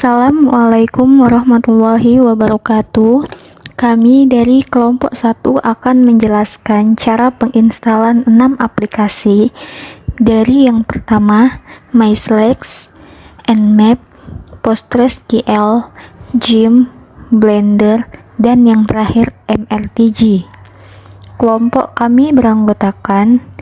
Assalamualaikum warahmatullahi wabarakatuh. Kami dari kelompok 1 akan menjelaskan cara penginstalan 6 aplikasi. Dari yang pertama, MySlex, Nmap, PostgreSQL, Gym, Blender, dan yang terakhir MRTG. Kelompok kami beranggotakan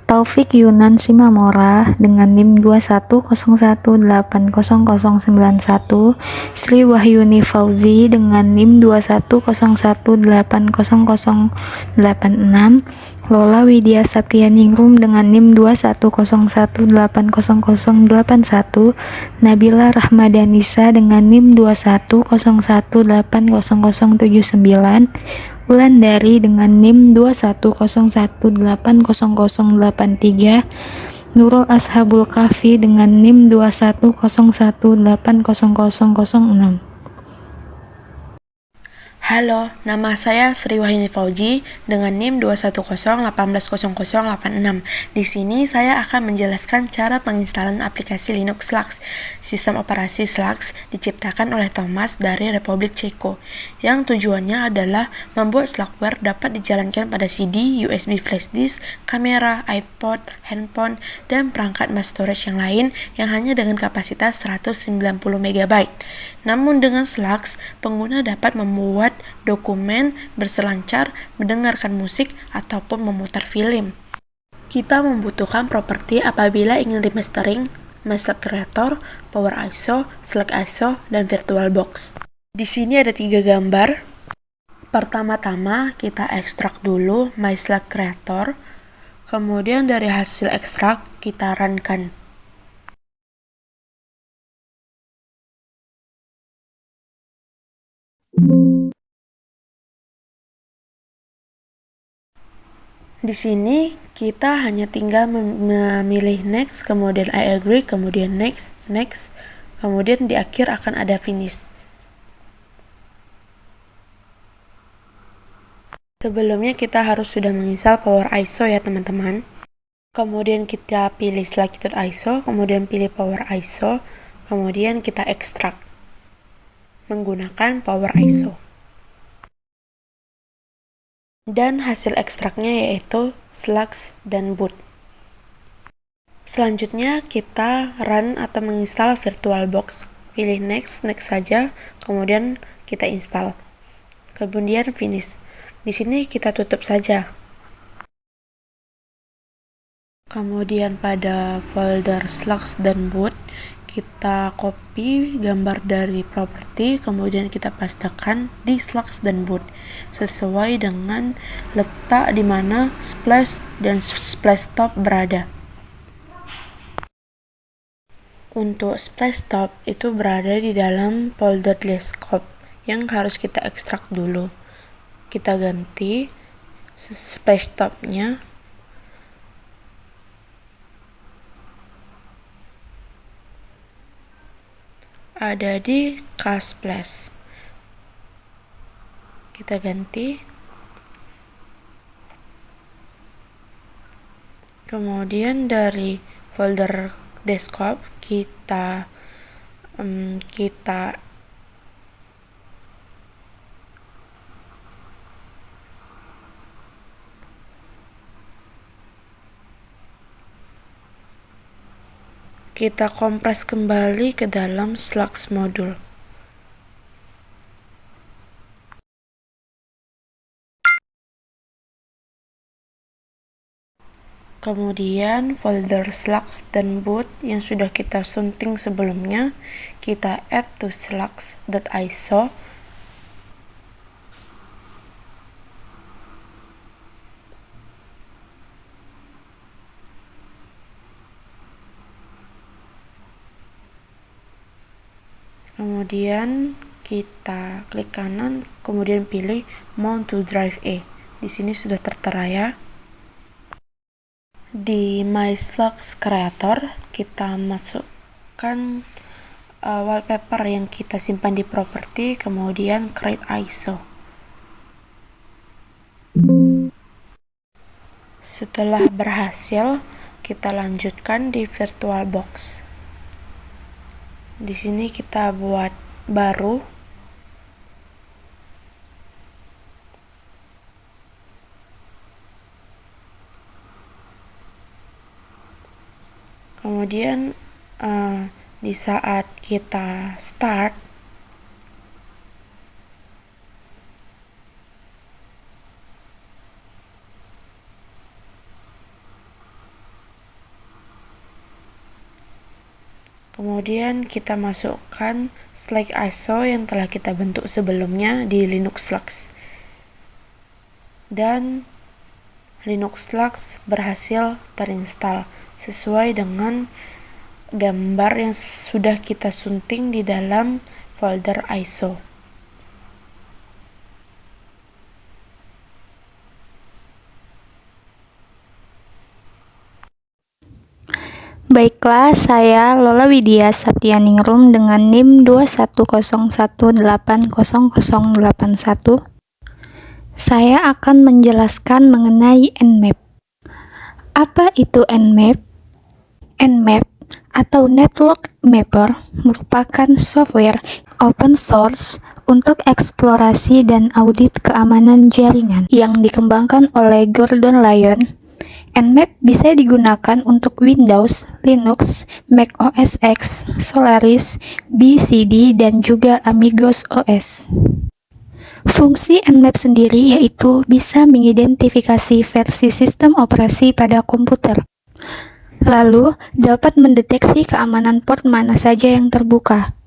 Taufik Yunan Simamora dengan NIM 21018091, Sri Wahyuni Fauzi dengan NIM 2101808086, Lola Widya Satyaningrum dengan NIM 2101808081, Nabila Rahmadanisa dengan NIM 2101800079, Wulandari dengan NIM 2101800083, Nurul Ashabul Kahfi dengan NIM 2101800006. Halo, nama saya Sri Wahyuni Fauzi dengan NIM 210180086. Di sini saya akan menjelaskan cara penginstalan aplikasi Linux Slacks. Sistem operasi Slacks diciptakan oleh Thomas dari Republik Ceko, yang tujuannya adalah membuat Slackware dapat dijalankan pada CD, USB flash disk, kamera, iPod, handphone, dan perangkat mass storage yang lain yang hanya dengan kapasitas 190 MB. Namun dengan Slacks, pengguna dapat membuat dokumen, berselancar, mendengarkan musik, ataupun memutar film. Kita membutuhkan properti apabila ingin remastering, MySlack Creator, Power ISO, Slack ISO, dan VirtualBox. Di sini ada 3 gambar. Pertama-tama kita ekstrak dulu MySlack Creator, kemudian dari hasil ekstrak kita runkan. Di sini kita hanya tinggal memilih next, kemudian I agree, kemudian next, kemudian di akhir akan ada finish. Sebelumnya kita harus sudah menginstal Power ISO ya teman-teman. Kemudian kita pilih Slack.iso, kemudian pilih Power ISO, kemudian kita ekstrak menggunakan Power ISO. Dan hasil ekstraknya yaitu Slacks dan boot. Selanjutnya kita run atau menginstal VirtualBox. Pilih next saja, kemudian kita install. Kemudian finish. Di sini kita tutup saja. Kemudian pada folder Slacks dan boot kita copy gambar dari properti, kemudian kita pastekan di Slacks dan boot sesuai dengan letak di mana splash dan splashtop berada. Untuk splashtop itu berada di dalam folder desktop yang harus kita ekstrak dulu. Kita ganti splashtopnya ada di Ksplash. Kita ganti. Kemudian dari folder desktop kita kompres kembali ke dalam Slacks modul. Kemudian folder Slacks dan boot yang sudah kita sunting sebelumnya, kita add to slacks.iso. Kemudian kita klik kanan, kemudian pilih Mount to Drive A. Di sini sudah tertera ya. Di MySlack Creator kita masukkan wallpaper yang kita simpan di properti, kemudian create ISO. Setelah berhasil, kita lanjutkan di VirtualBox. Di sini kita buat baru. Kemudian di saat kita start, kemudian kita masukkan Slack ISO yang telah kita bentuk sebelumnya di Linux Slacks. Dan Linux Slacks berhasil terinstall sesuai dengan gambar yang sudah kita sunting di dalam folder ISO. Baiklah, saya Lola Widya Saptianingrum dengan NIM 210180081. Saya akan menjelaskan mengenai Nmap. Apa itu Nmap? Nmap atau Network Mapper merupakan software open source untuk eksplorasi dan audit keamanan jaringan yang dikembangkan oleh Gordon Lyon. Nmap bisa digunakan untuk Windows, Linux, Mac OS X, Solaris, BCD, dan juga Amigos OS. Fungsi Nmap sendiri yaitu bisa mengidentifikasi versi sistem operasi pada komputer, lalu dapat mendeteksi keamanan port mana saja yang terbuka.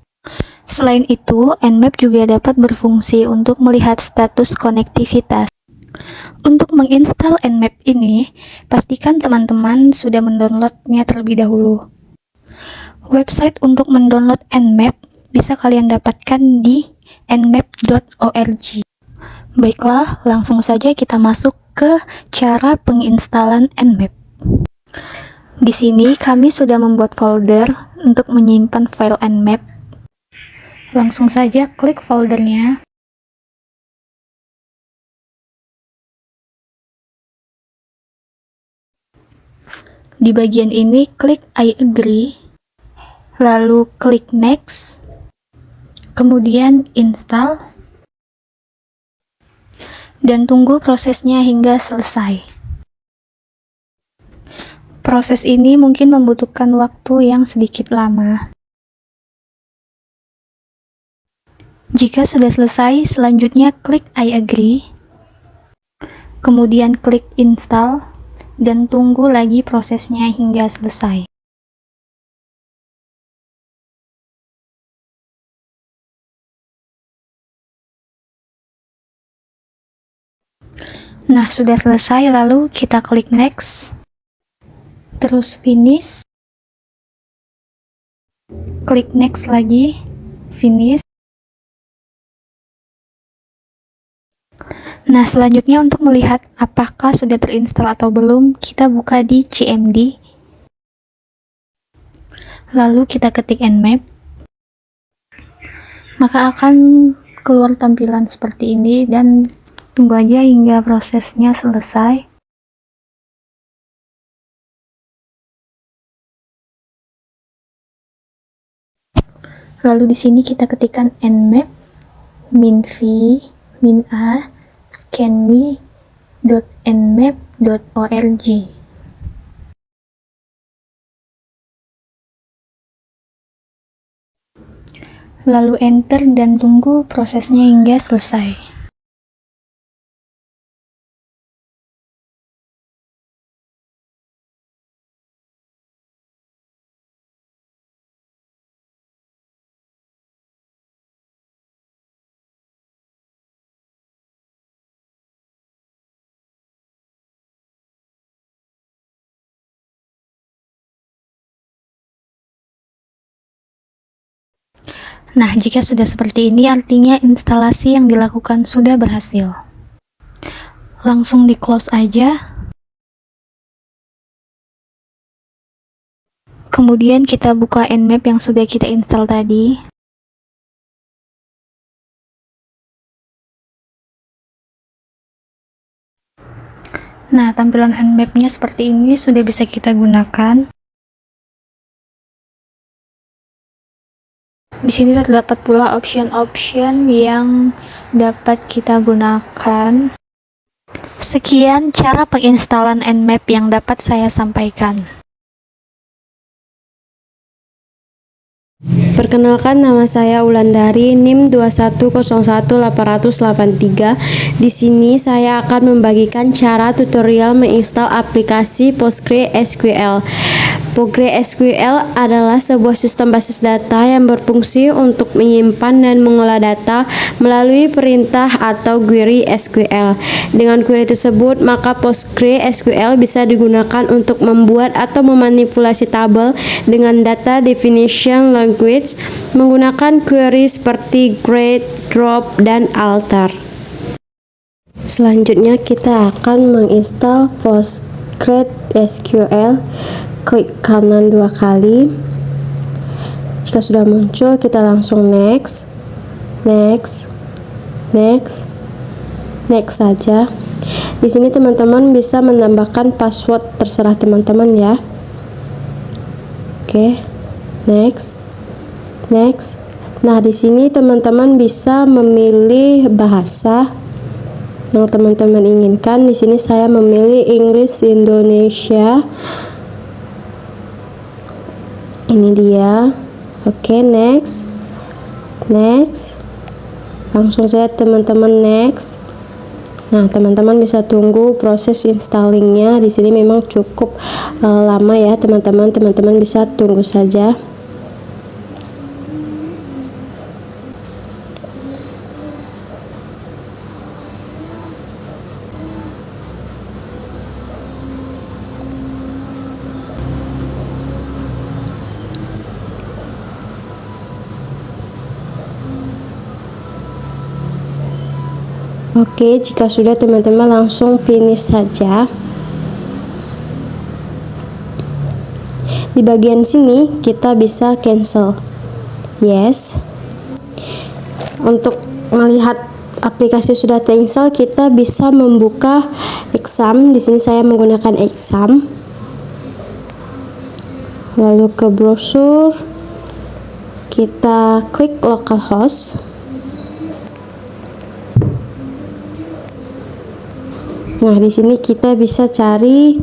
Selain itu, Nmap juga dapat berfungsi untuk melihat status konektivitas. Untuk menginstal Nmap ini, pastikan teman-teman sudah mendownloadnya terlebih dahulu. Website untuk mendownload Nmap bisa kalian dapatkan di nmap.org. Baiklah, langsung saja kita masuk ke cara penginstalan Nmap. Di sini kami sudah membuat folder untuk menyimpan file Nmap. Langsung saja klik foldernya. Di bagian ini klik I agree, lalu klik next, kemudian install, dan tunggu prosesnya hingga selesai. Proses ini mungkin membutuhkan waktu yang sedikit lama. Jika sudah selesai, selanjutnya klik I agree, kemudian klik install, dan tunggu lagi prosesnya hingga selesai. Nah, sudah selesai, lalu kita klik next, terus finish, klik next lagi, finish. Nah, selanjutnya untuk melihat apakah sudah terinstall atau belum, kita buka di CMD, lalu kita ketik Nmap, maka akan keluar tampilan seperti ini, dan tunggu aja hingga prosesnya selesai. Lalu di sini kita ketikkan nmap -v -a scanme.nmap.org. Lalu enter dan tunggu prosesnya hingga selesai. Nah, jika sudah seperti ini, artinya instalasi yang dilakukan sudah berhasil. Langsung di close aja. Kemudian kita buka Nmap yang sudah kita install tadi. Nah, tampilan Nmap-nya seperti ini sudah bisa kita gunakan. Di sini terdapat pula option-option yang dapat kita gunakan. Sekian cara penginstalan Nmap yang dapat saya sampaikan. Perkenalkan, nama saya Wulandari, NIM 2101883. Di sini saya akan membagikan cara tutorial menginstal aplikasi PostgreSQL. PostgreSQL adalah sebuah sistem basis data yang berfungsi untuk menyimpan dan mengolah data melalui perintah atau query SQL. Dengan query tersebut, maka PostgreSQL bisa digunakan untuk membuat atau memanipulasi tabel dengan data definition language menggunakan query seperti get, drop, dan alter. Selanjutnya kita akan menginstal PostgreSQL. Klik kanan 2 kali. Jika sudah muncul, kita langsung next saja. Di sini teman-teman bisa menambahkan password, terserah teman-teman ya. Oke, next. Nah, di sini teman-teman bisa memilih bahasa yang teman-teman inginkan. Di sini saya memilih English Indonesia. Ini dia. Oke, next. Langsung saja teman-teman next. Nah, teman-teman bisa tunggu proses installingnya. Di sini memang cukup lama ya, teman-teman. Teman-teman bisa tunggu saja. Oke, jika sudah teman-teman langsung finish saja. Di bagian sini kita bisa cancel. Yes. Untuk melihat aplikasi sudah terinstall, kita bisa membuka exam. Di sini saya menggunakan exam. Lalu ke browser, kita klik localhost. Nah, di sini kita bisa cari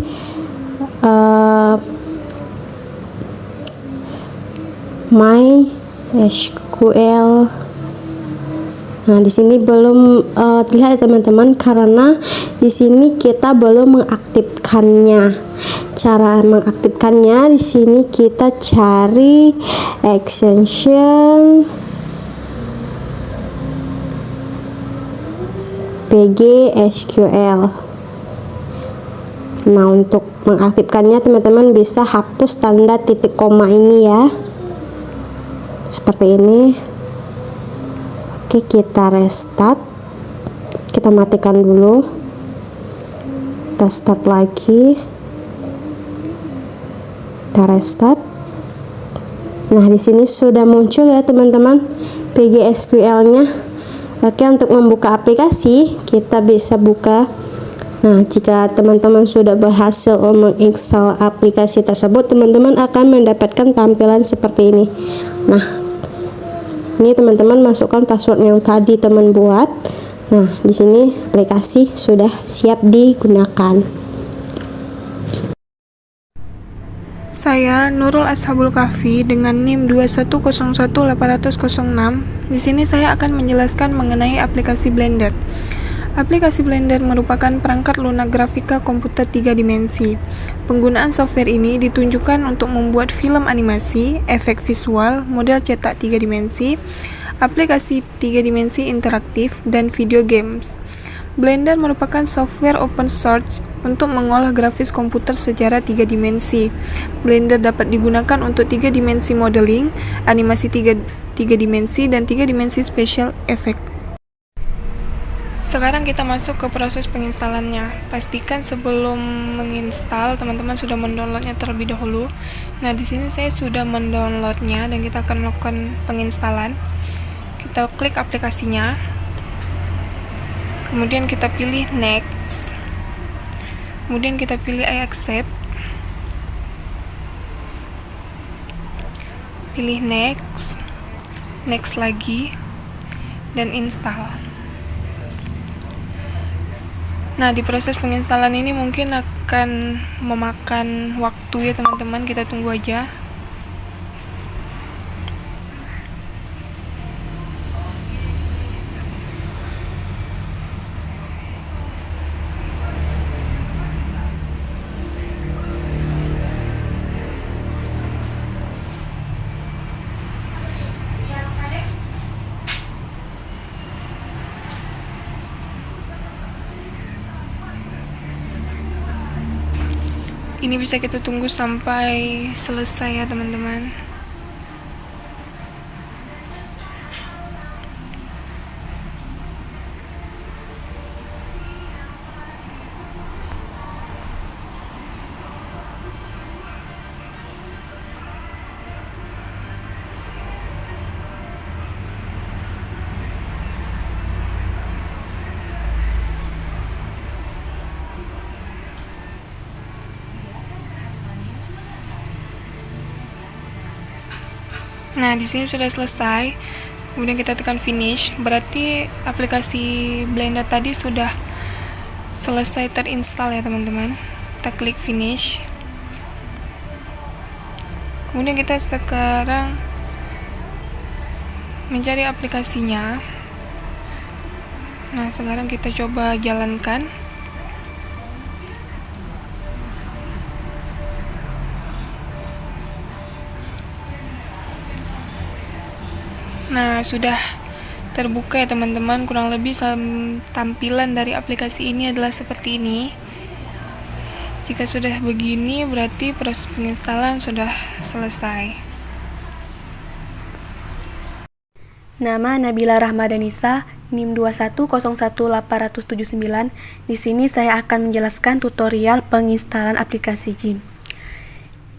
MySQL. Nah, di sini belum terlihat ya teman-teman, karena di sini kita belum mengaktifkannya. Cara mengaktifkannya, di sini kita cari extension PGSQL. Nah, untuk mengaktifkannya teman-teman bisa hapus tanda titik koma ini ya, seperti ini. Oke, kita restart, kita matikan dulu, kita start lagi, kita restart. Nah, di sini sudah muncul ya teman-teman PGSQL-nya. Oke, untuk membuka aplikasi kita bisa buka. Nah, jika teman-teman sudah berhasil menginstal aplikasi tersebut, teman-teman akan mendapatkan tampilan seperti ini. Nah, ini teman-teman masukkan password yang tadi teman buat. Nah, di sini aplikasi sudah siap digunakan. Saya Nurul Ashabul Kahfi dengan NIM 2101806. Di sini saya akan menjelaskan mengenai aplikasi Blender. Aplikasi Blender merupakan perangkat lunak grafika komputer 3 dimensi. Penggunaan software ini ditunjukkan untuk membuat film animasi, efek visual, model cetak 3 dimensi, aplikasi 3 dimensi interaktif, dan video games. Blender merupakan software open source untuk mengolah grafis komputer secara 3 dimensi. Blender dapat digunakan untuk 3 dimensi modeling, animasi 3 dimensi, dan 3 dimensi special effect. Sekarang kita masuk ke proses penginstalannya. Pastikan sebelum menginstal teman-teman sudah mendownloadnya terlebih dahulu. Nah, di sini saya sudah mendownloadnya dan kita akan melakukan penginstalan. Kita klik aplikasinya, kemudian kita pilih next, kemudian kita pilih I accept, pilih next, next lagi, dan install. Nah, di proses penginstalan ini mungkin akan memakan waktu ya teman-teman, kita tunggu aja. Ini bisa kita tunggu sampai selesai ya teman-teman. Nah, di sini sudah selesai. Kemudian kita tekan finish, berarti aplikasi Blender tadi sudah selesai terinstall ya teman-teman. Kita klik finish. Kemudian kita sekarang mencari aplikasinya. Nah, sekarang kita coba jalankan. Nah, sudah terbuka ya teman-teman. Kurang lebih tampilan dari aplikasi ini adalah seperti ini. Jika sudah begini, berarti proses penginstalan sudah selesai. Nama Nabila Rahmadanisa, NIM 2101879. Di sini saya akan menjelaskan tutorial penginstalan aplikasi GIMP.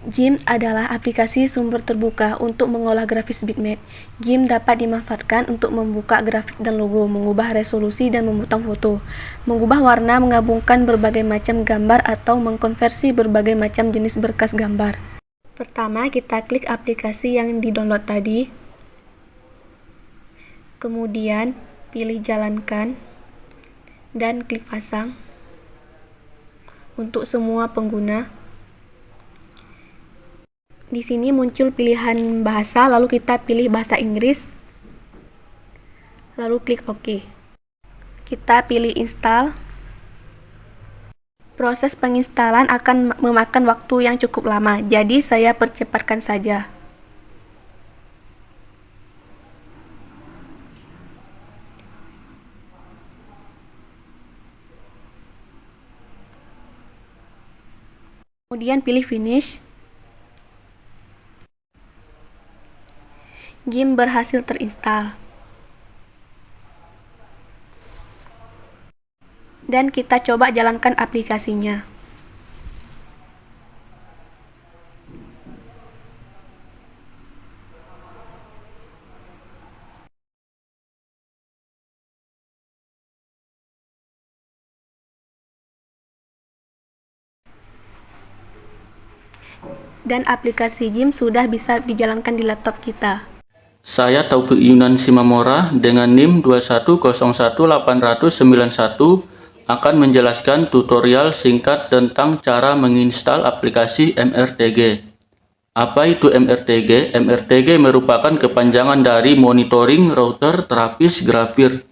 GIMP adalah aplikasi sumber terbuka untuk mengolah grafis bitmap. GIMP dapat dimanfaatkan untuk membuka grafik dan logo, mengubah resolusi dan memotong foto, mengubah warna, menggabungkan berbagai macam gambar, atau mengkonversi berbagai macam jenis berkas gambar. Pertama, kita klik aplikasi yang di-download tadi. Kemudian, pilih jalankan dan klik pasang untuk semua pengguna. Di sini muncul pilihan bahasa, lalu kita pilih bahasa Inggris, lalu klik OK. Kita pilih install. Proses penginstalan akan memakan waktu yang cukup lama, jadi saya percepatkan saja. Kemudian pilih finish. GIMP berhasil terinstall. Dan kita coba jalankan aplikasinya. Dan aplikasi GIMP sudah bisa dijalankan di laptop kita. Saya Taufik Yunan Simamora dengan NIM 2101891 akan menjelaskan tutorial singkat tentang cara menginstal aplikasi MRTG. Apa itu MRTG? MRTG merupakan kepanjangan dari Monitoring Router Terapis Grafir.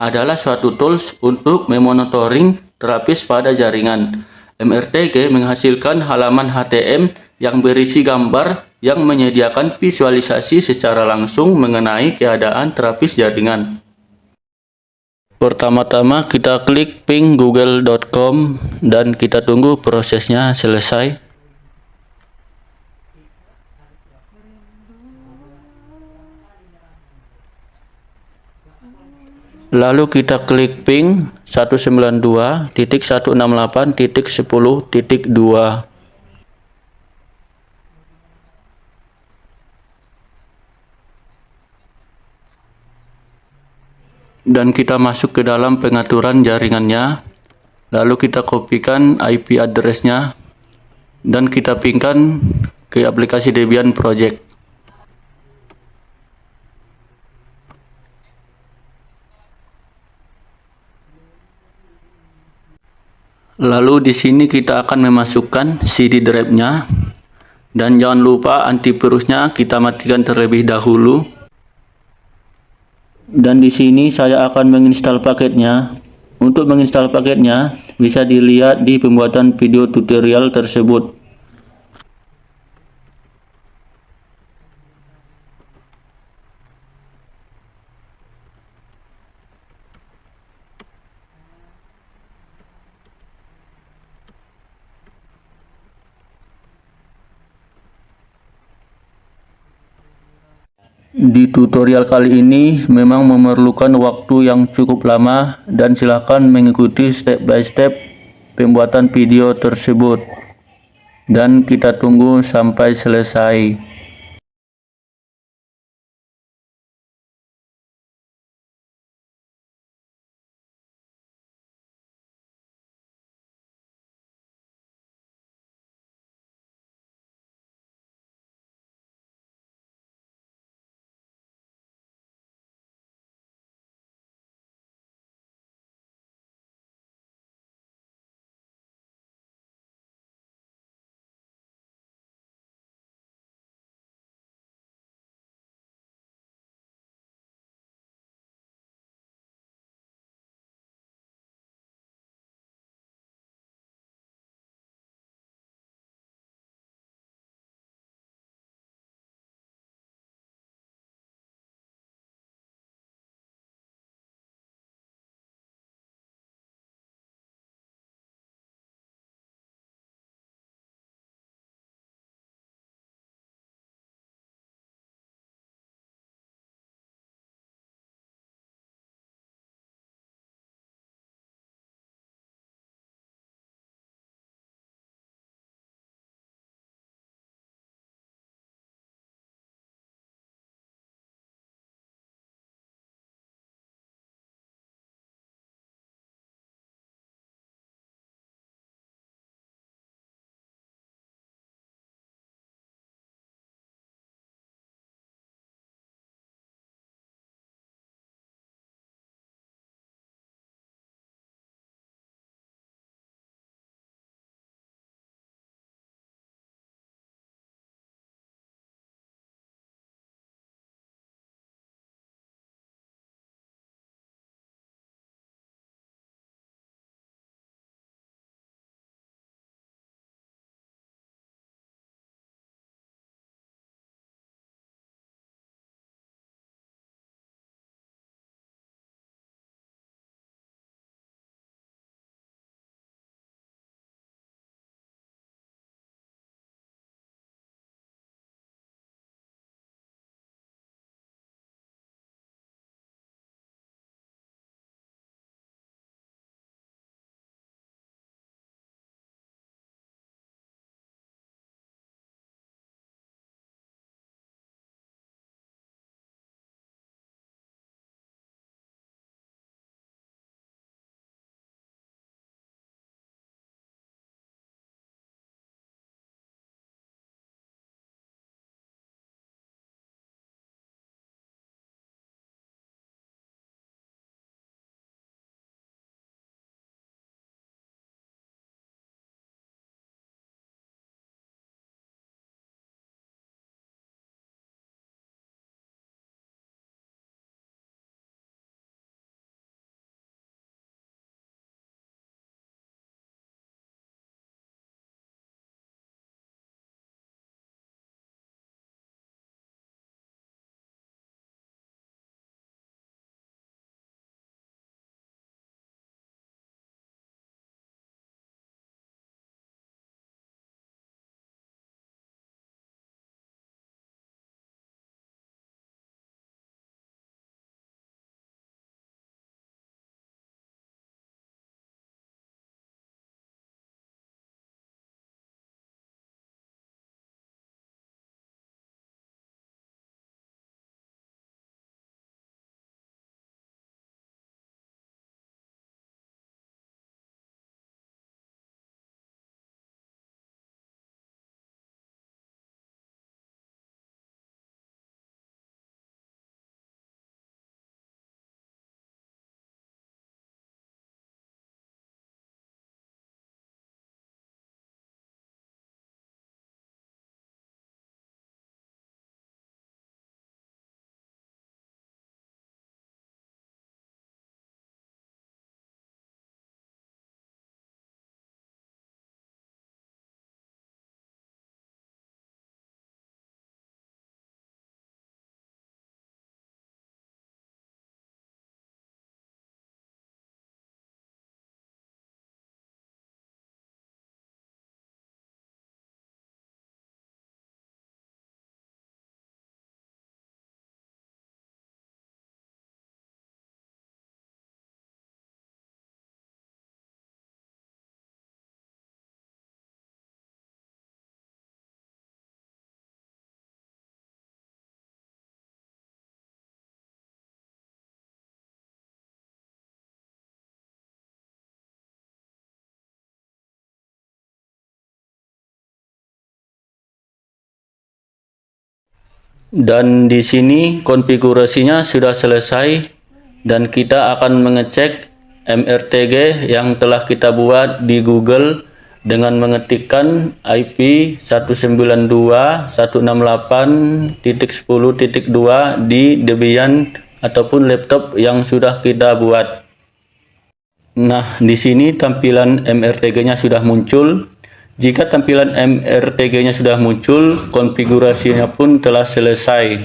Adalah suatu tools untuk memonitoring terapis pada jaringan. MRTG menghasilkan halaman HTML yang berisi gambar yang menyediakan visualisasi secara langsung mengenai keadaan terapis jaringan. Pertama-tama kita klik ping google.com dan kita tunggu prosesnya selesai. Lalu kita klik ping 192.168.10.2. Dan kita masuk ke dalam pengaturan jaringannya, lalu kita kopikan IP address-nya dan kita pingkan ke aplikasi Debian Project. Lalu di sini kita akan memasukkan CD drive-nya. Dan jangan lupa antivirusnya kita matikan terlebih dahulu. Dan di sini saya akan menginstal paketnya. Untuk menginstal paketnya bisa dilihat di pembuatan video tutorial tersebut. Di tutorial kali ini memang memerlukan waktu yang cukup lama dan silakan mengikuti step by step pembuatan video tersebut dan kita tunggu sampai selesai. Dan di sini konfigurasinya sudah selesai dan kita akan mengecek MRTG yang telah kita buat di Google dengan mengetikkan IP 192.168.10.2 di Debian ataupun laptop yang sudah kita buat. Nah, di sini tampilan MRTG-nya sudah muncul. Jika tampilan MRTG-nya sudah muncul, konfigurasinya pun telah selesai.